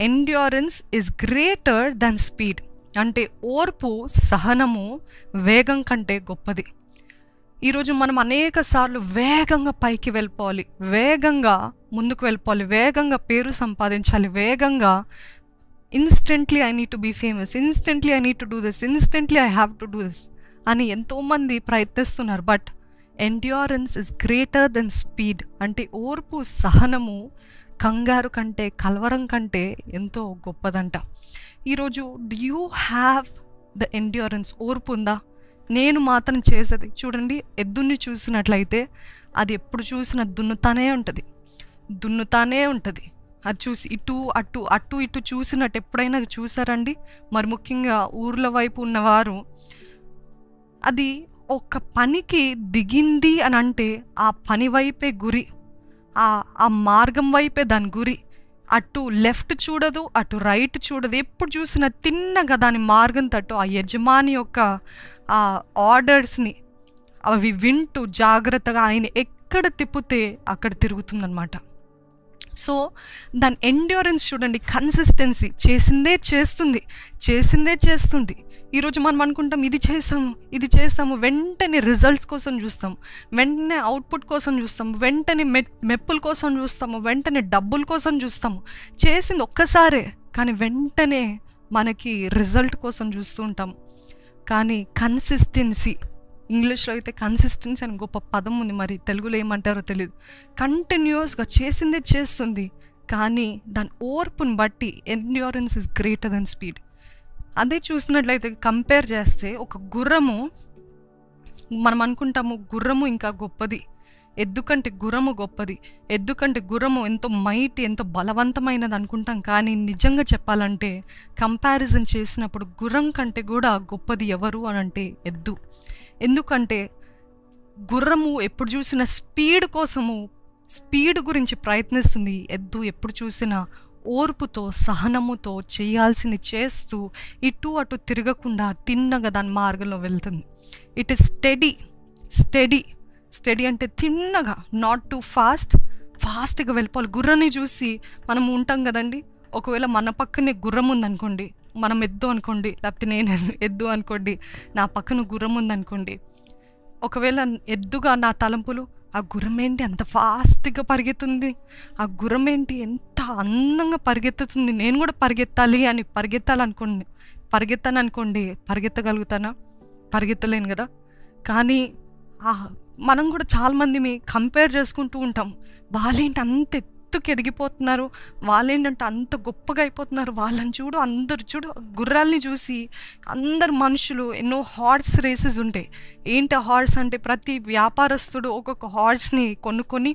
Endurance is greater than speed. అంటే ఓర్పు, సహనము వేగం కంటే గొప్పది. ఈరోజు మనం అనేక సార్లు వేగంగా పైకి వెళ్ళిపోవాలి, వేగంగా ముందుకు వెళ్ళిపోవాలి, వేగంగా పేరు సంపాదించాలి, వేగంగా instantly I need to be famous, instantly I need to do this, instantly I have to do this అని ఎంతోమంది ప్రయత్నిస్తున్నారు. But endurance is greater than speed. అంటే ఓర్పు, సహనము కంగారు కంటే, కలవరం కంటే ఎంతో గొప్పదంట. ఈరోజు do you have the endurance? ఓర్పు ఉందా? నేను మాత్రం చేసేది చూడండి, ఎద్దుని చూసినట్లయితే అది ఎప్పుడు చూసినా దున్నుతానే ఉంటుంది. అది చూసి అటు ఇటు చూసినట్టు ఎప్పుడైనా చూసారండి? మరి ముఖ్యంగా ఊర్ల వైపు ఉన్నవారు అది ఒక పనికి దిగింది అని అంటే ఆ పని వైపే గురి, ఆ మార్గం వైపే దాని గురి. అటు లెఫ్ట్ చూడదు, అటు రైట్ చూడదు, ఎప్పుడు చూసినా తిన్నగా దాని మార్గం తట్టు ఆ యజమాని యొక్క ఆ ఆర్డర్స్ని అవి వింటూ జాగ్రత్తగా ఆయన ఎక్కడ తిప్పితే అక్కడ తిరుగుతుందన్నమాట. సో దాని ఎండ్యూరెన్స్ చూడండి, కన్సిస్టెన్సీ. చేసిందే చేస్తుంది. ఈరోజు మనం అనుకుంటాం ఇది చేసాము, వెంటనే రిజల్ట్స్ కోసం చూస్తాం, వెంటనే అవుట్పుట్ కోసం చూస్తాం, వెంటనే మెప్పుల కోసం చూస్తాము, వెంటనే డబ్బుల కోసం చూస్తాము. చేసింది ఒక్కసారే, కానీ వెంటనే మనకి రిజల్ట్ కోసం చూస్తూ ఉంటాం. కానీ కన్సిస్టెన్సీ, ఇంగ్లీష్లో అయితే కన్సిస్టెన్సీ అని గొప్ప పదం ఉంది, మరి తెలుగులో ఏమంటారో తెలియదు. కంటిన్యూస్గా చేసిందే చేస్తుంది, కానీ దాని ఓర్పుని బట్టి endurance is greater than speed. అదే చూసినట్లయితే కంపేర్ చేస్తే ఒక గుర్రము, మనం అనుకుంటాము గుర్రము ఇంకా గొప్పది, ఎద్దు కంటే గుర్రము గొప్పది, ఎద్దు కంటే గుర్రము ఎంతో మైట్, ఎంతో బలవంతమైనది అనుకుంటాం. కానీ నిజంగా చెప్పాలంటే కంపారిజన్ చేసినప్పుడు గుర్రం కంటే కూడా గొప్పది ఎవరు అని అంటే ఎద్దు. ఎందుకంటే గుర్రము ఎప్పుడు చూసినా స్పీడ్ గురించి ప్రయత్నిస్తుంది, ఎద్దు ఎప్పుడు చూసినా ఓర్పుతో, సహనముతో చేయాల్సింది చేస్తూ ఇటు అటు తిరగకుండా తిన్నగా దాని మార్గంలో వెళ్తుంది. ఇట్ ఈస్ స్టడీ అంటే తిన్నగా, నాట్ టూ ఫాస్ట్గా వెళ్ళిపోవాలి. గుర్రాన్ని చూసి మనం ఉంటాం కదండి, ఒకవేళ మన పక్కనే గుర్రం ఉందనుకోండి, మనం ఎద్దు అనుకోండి, లేకపోతే నేను ఎద్దు అనుకోండి, నా పక్కన గుర్రం ఉందనుకోండి, ఒకవేళ ఎద్దుగా నా తలంపులు, ఆ గుర్రం ఏంటి అంత ఫాస్ట్గా పరిగెత్తుంది, ఆ గుర్రం ఏంటి ఎంత అందంగా పరిగెత్తుతుంది, నేను కూడా పరిగెత్తాలి అని పరిగెత్తాననుకోండి, పరిగెత్తగలుగుతానా? పరిగెత్తలేను కదా. కానీ మనం కూడా చాలామంది కంపేర్ చేసుకుంటూ ఉంటాం. వాళ్ళేంటి అంత ఎత్తుకు ఎదిగిపోతున్నారు, వాళ్ళేంటంటే అంత గొప్పగా అయిపోతున్నారు, వాళ్ళని చూడు, అందరు చూడు. గుర్రాలని చూసి అందరు మనుషులు, ఎన్నో హార్స్ రేసెస్ ఉంటాయి. ఏంటి హార్స్ అంటే ప్రతి వ్యాపారస్తుడు ఒక్కొక్క హార్స్ని కొనుక్కొని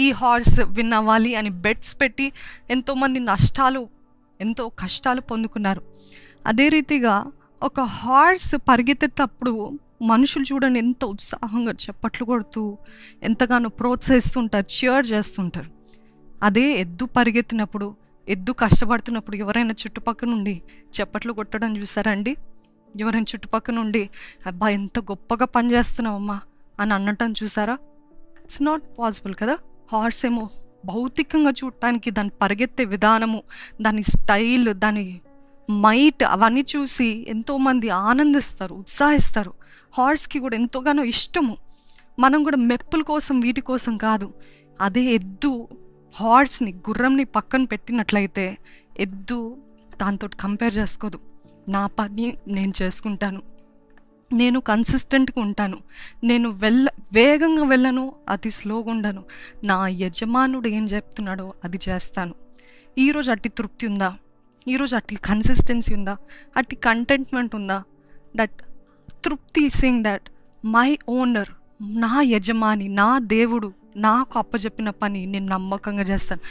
ఈ హార్స్ విన్ అవ్వాలి అని బెట్స్ పెట్టి ఎంతోమంది ఎంతో కష్టాలు పొందుకున్నారు. అదే రీతిగా ఒక హార్స్ పరిగెత్తేటప్పుడు మనుషులు చూడండి ఎంత ఉత్సాహంగా చప్పట్లు కొడుతూ ఎంతగానో ప్రోత్సహిస్తుంటారు, చీర్ చేస్తుంటారు. అదే ఎద్దు పరిగెత్తినప్పుడు, ఎద్దు కష్టపడుతున్నప్పుడు ఎవరైనా చుట్టుపక్కల నుండి చప్పట్లు కొట్టడం చూసారండి? ఎవరైనా చుట్టుపక్కల నుండి అబ్బా ఎంత గొప్పగా పనిచేస్తున్నావమ్మా అని అనటం చూసారా? ఇట్స్ నాట్ పాసిబుల్ కదా. హార్స్ ఏమో భౌతికంగా చూడటానికి దాని పరిగెత్తే విధానము, దాని స్టైల్, దాని మైట్ అవన్నీ చూసి ఎంతోమంది ఆనందిస్తారు, ఉత్సాహిస్తారు. హార్స్కి కూడా ఎంతోగానో ఇష్టము. మనం కూడా మెప్పుల కోసం, వీటి కోసం కాదు. అదే ఎద్దు హార్స్ని, గుర్రంని పక్కన పెట్టినట్లయితే ఎద్దు దాంతో కంపేర్ చేసుకోదు. నా పని నేను చేసుకుంటాను, నేను కన్సిస్టెంట్గా ఉంటాను, నేను వేగంగా వెళ్ళను, అతి స్లోగా ఉండను, నా యజమానుడు ఏం చెప్తున్నాడో అది చేస్తాను. ఈరోజు అట్టి తృప్తి ఉందా? ఈరోజు అట్టి కన్సిస్టెన్సీ ఉందా? అట్టి కంటెంట్మెంట్ ఉందా? దట్ తృప్తి సేయింగ్ దట్ మై ఓనర్, నా యజమాని, నా దేవుడు నాకు అప్పచెప్పిన పని నేను నమ్మకంగా చేస్తాను.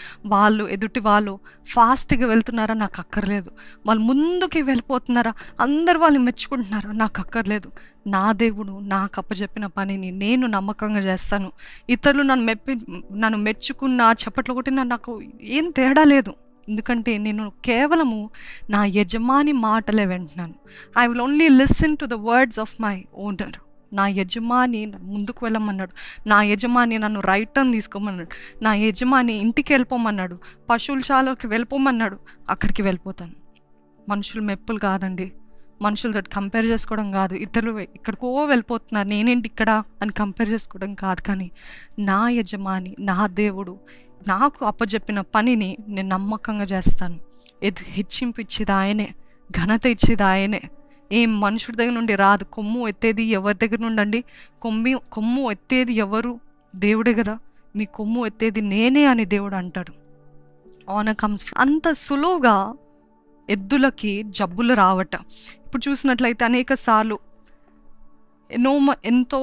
ఎదుటి వాళ్ళు ఫాస్ట్గా వెళ్తున్నారా? నాకు అక్కర్లేదు. వాళ్ళు ముందుకి వెళ్ళిపోతున్నారా? అందరు వాళ్ళు మెచ్చుకుంటున్నారా? నాకు అక్కర్లేదు. నా దేవుడు నాకు అప్పచెప్పిన పనిని నేను నమ్మకంగా చేస్తాను. ఇతరులు నన్ను మెచ్చుకున్నా, చప్పట్లు కొట్టినా నాకు ఏం తేడా లేదు. ఎందుకంటే నేను కేవలము నా యజమాని మాటలే వింటున్నాను. I will only listen to the words of my owner. నా యజమాని ముందుకు వెళ్ళమన్నాడు, నా యజమాని నన్ను రైట్ టర్న్ తీసుకోమన్నాడు, నా యజమాని ఇంటికి వెళ్ళిపోమన్నాడు, పశువుల శాలకి వెళ్ళిపోమన్నాడు, అక్కడికి వెళ్ళిపోతాను. మనుషులు మెప్పులు కాదండి, మనుషులతో కంపేర్ చేసుకోవడం కాదు, ఇతరులు ఇక్కడికో వెళ్ళిపోతున్నారు నేనేంటి ఇక్కడ అని కంపేర్ చేసుకోవడం కాదు. కానీ నా యజమాని, నా దేవుడు నాకు అప్పచెప్పిన పనిని నేను నమ్మకంగా చేస్తాను. హెచ్చింపు ఇచ్చేది ఆయనే, ఘనత ఇచ్చేది ఆయనే. ఏం మనుషుడి దగ్గర నుండి రాదు. కొమ్ము ఎత్తేది ఎవరి దగ్గర నుండి అండి? కొమ్ము ఎత్తేది ఎవరు? దేవుడే కదా. మీ కొమ్ము ఎత్తేది నేనే అని దేవుడు అంటాడు. Honour comes. అంత సులువుగా ఎద్దులకి జబ్బులు రావట. ఇప్పుడు చూసినట్లయితే అనేక సార్లు ఎంతో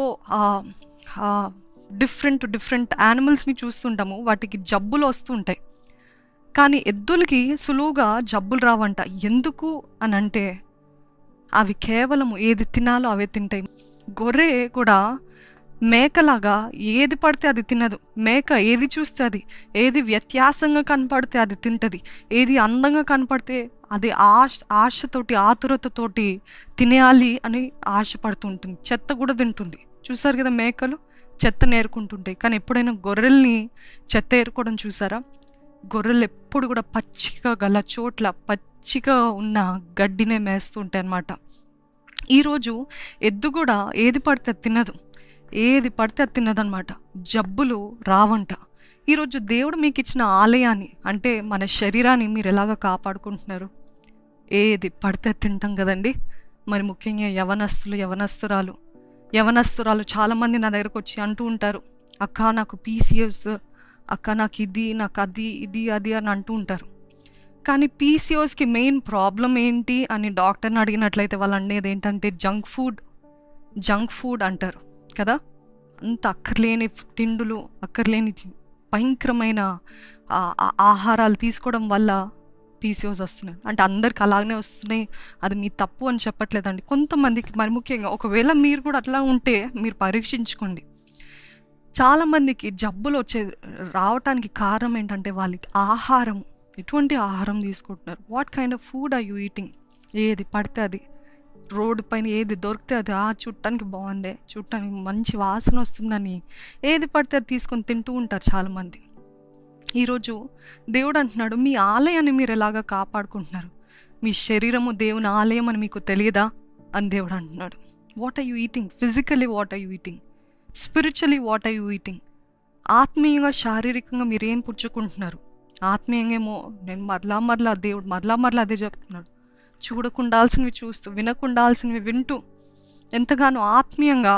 డిఫరెంట్ యానిమల్స్ని చూస్తుంటాము, వాటికి జబ్బులు వస్తుంటాయి. కానీ ఎద్దులకి సులువుగా జబ్బులు రావంట. ఎందుకు అని అంటే అవి కేవలము ఏది తినాలో అవే తింటాయి. గొర్రె కూడా మేకలాగా ఏది పడితే అది తినదు. మేక ఏది చూస్తే అది, ఏది వ్యత్యాసంగా కనపడితే అది తింటుంది, ఏది అందంగా కనపడితే అది ఆశతోటి ఆతురతతోటి తినేయాలి అని ఆశపడుతుంటుంది. చెత్త కూడా తింటుంది. చూసారు కదా, మేకలు చెత్త నేర్కుంటుంటాయి. కానీ ఎప్పుడైనా గొర్రెల్ని చెత్త ఏరుకోవడం చూసారా? గొర్రెలు ఎప్పుడు కూడా పచ్చిగా గల చోట్ల పచ్చిగా ఉన్న గడ్డినే మేస్తుంటాయి అన్నమాట. ఈరోజు ఎద్దు కూడా ఏది పడితే అది తినదు, ఏది పడితే అది తినదనమాట. జబ్బులు రావంట. ఈరోజు దేవుడు మీకు ఇచ్చిన ఆలయాన్ని, అంటే మన శరీరాన్ని మీరు ఎలాగ కాపాడుకుంటున్నారు? ఏది పడితే తింటాం కదండి. మరి ముఖ్యంగా యవనస్తురాలు చాలామంది నా దగ్గరకు వచ్చి అంటూ ఉంటారు, అక్క నాకు పీసీఎస్, అక్క నాకు ఇది, నాకు అది, ఇది అది అని అంటూ ఉంటారు. కానీ పీసీఓస్కి మెయిన్ ప్రాబ్లం ఏంటి అని డాక్టర్ని అడిగినట్లయితే వాళ్ళు అనేది ఏంటంటే జంక్ ఫుడ్ అంటారు కదా. అంత అక్కర్లేని తిండులు, అక్కర్లేని భయంకరమైన ఆహారాలు తీసుకోవడం వల్ల పీసీఓస్ వస్తున్నాయి. అంటే అందరికి అలాగనే వస్తున్నాయి, అది మీ తప్పు అని చెప్పట్లేదండి. కొంతమందికి, మరి ముఖ్యంగా ఒకవేళ మీరు కూడా అట్లా ఉంటే మీరు పరీక్షించుకోండి. చాలామందికి జబ్బులు రావటానికి కారణం ఏంటంటే వాళ్ళకి ఆహారం, ఎటువంటి ఆహారం తీసుకుంటున్నారు, what kind of food are you eating. ఏది పడితే అది, రోడ్డు పైన ఏది దొరికితే అది, చూడటానికి బాగుందే, చూడటానికి మంచి వాసన వస్తుందని ఏది పడితే అది తీసుకొని తింటూ ఉంటారు చాలామంది. ఈరోజు దేవుడు అంటున్నాడు, మీ ఆలయాన్ని మీరు ఎలాగా కాపాడుకుంటున్నారు? మీ శరీరము దేవుని ఆలయం అని మీకు తెలియదా అని దేవుడు అంటున్నాడు. What are you eating? Physically what are you eating? Spiritually what are you eating? ఆత్మీయంగా, శారీరకంగా మీరు ఏం పుచ్చుకుంటున్నారు? ఆత్మీయంగా ఏమో నేను మరలా దేవుడు మరలా అదే చెప్తున్నాడు, చూడకుండాల్సినవి చూస్తూ, వినకుండాల్సినవి వింటూ ఎంతగానో ఆత్మీయంగా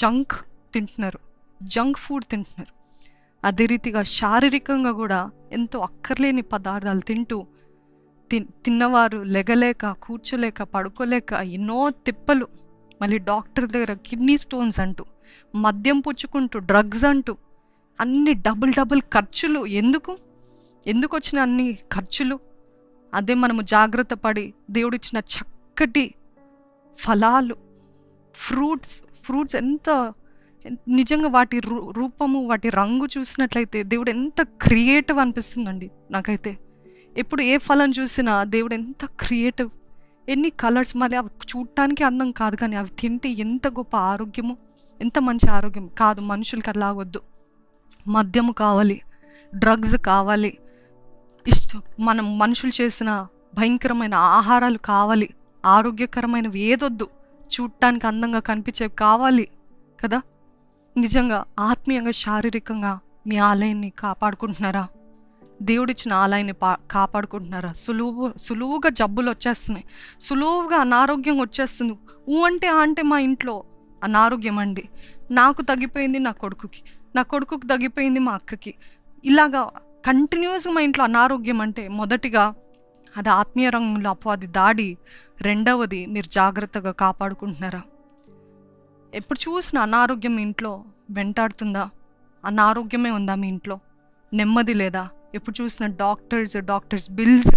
జంక్ ఫుడ్ తింటున్నారు. అదే రీతిగా శారీరకంగా కూడా ఎంతో అక్కర్లేని పదార్థాలు తింటూ, తిన్నవారు లెగలేక, కూర్చోలేక, పడుకోలేక ఎన్నో తిప్పలు, మళ్ళీ డాక్టర్ దగ్గర కిడ్నీ స్టోన్స్ అంటూ, మద్యం పుచ్చుకుంటూ, డ్రగ్స్ అంటూ, అన్ని డబుల్ ఖర్చులు. ఎందుకు వచ్చిన అన్ని ఖర్చులు? అదే మనము జాగ్రత్త పడి దేవుడిచ్చిన చక్కటి ఫలాలు, ఫ్రూట్స్ ఎంత నిజంగా వాటి రూపము, వాటి రంగు చూసినట్లయితే దేవుడు ఎంత క్రియేటివ్ అనిపిస్తుందండి నాకైతే. ఎప్పుడు ఏ ఫలం చూసినా దేవుడు ఎంత క్రియేటివ్, ఎన్ని కలర్స్. మళ్ళీ అవి చూడటానికి అందం కాదు, కానీ అవి తింటే ఎంత గొప్ప ఆరోగ్యము, ఎంత మంచి ఆరోగ్యం. కాదు, మనుషులకి అలాగొద్దు. మద్యము కావాలి, డ్రగ్స్ కావాలి, మనం మనుషులు చేసిన భయంకరమైన ఆహారాలు కావాలి, ఆరోగ్యకరమైనవి ఏదొద్దు, చూడటానికి అందంగా కనిపించేవి కావాలి కదా. నిజంగా ఆత్మీయంగా, శారీరకంగా మీ ఆలయాన్ని కాపాడుకుంటున్నారా? దేవుడిచ్చిన ఆలయాన్ని కాపాడుకుంటున్నారా? సులువుగా జబ్బులు వచ్చేస్తున్నాయి, సులువుగా అనారోగ్యం వచ్చేస్తుంది. అంటే మా ఇంట్లో అనారోగ్యం అండి, నాకు తగ్గిపోయింది నా కొడుకుకి తగ్గిపోయింది మా అక్కకి, ఇలాగా కంటిన్యూస్గా మా ఇంట్లో అనారోగ్యం అంటే మొదటిగా అది ఆత్మీయ రంగంలో అపవాది దాడి, రెండవది మీరు జాగ్రత్తగా కాపాడుకుంటున్నారా? ఎప్పుడు చూసిన అనారోగ్యం ఇంట్లో వెంటాడుతుందా? అనారోగ్యమే ఉందా మీ ఇంట్లో? నెమ్మది లేదా? ఎప్పుడు చూసిన డాక్టర్స్ బిల్స్,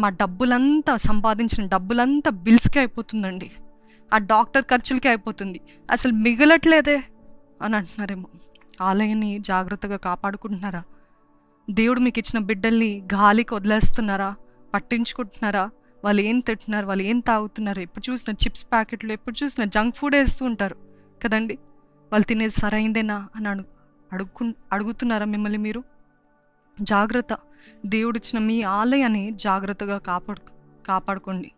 మా డబ్బులంతా, సంపాదించిన డబ్బులంతా బిల్స్కే అయిపోతుందండి, ఆ డాక్టర్ ఖర్చులకే అయిపోతుంది, అసలు మిగలట్లేదే అని అంటున్నారేమో. ఆలయాన్ని జాగ్రత్తగా కాపాడుకుంటున్నారా? దేవుడు మీకు ఇచ్చిన బిడ్డల్ని గాలికి వదిలేస్తున్నారా? పట్టించుకుంటున్నారా? వాళ్ళు ఏం తింటున్నారు, వాళ్ళు ఏం తాగుతున్నారు, ఎప్పుడు చూసినా చిప్స్ ప్యాకెట్లు, ఎప్పుడు చూసినా జంక్ ఫుడ్ వేస్తూ ఉంటారు కదండి. వాళ్ళు తినేది సరైందేనా అని అడుగుతున్నారా మిమ్మల్ని మీరు? జాగ్రత్త. దేవుడిచ్చిన మీ ఆలయాన్ని జాగ్రత్తగా కాపాడుకోండి.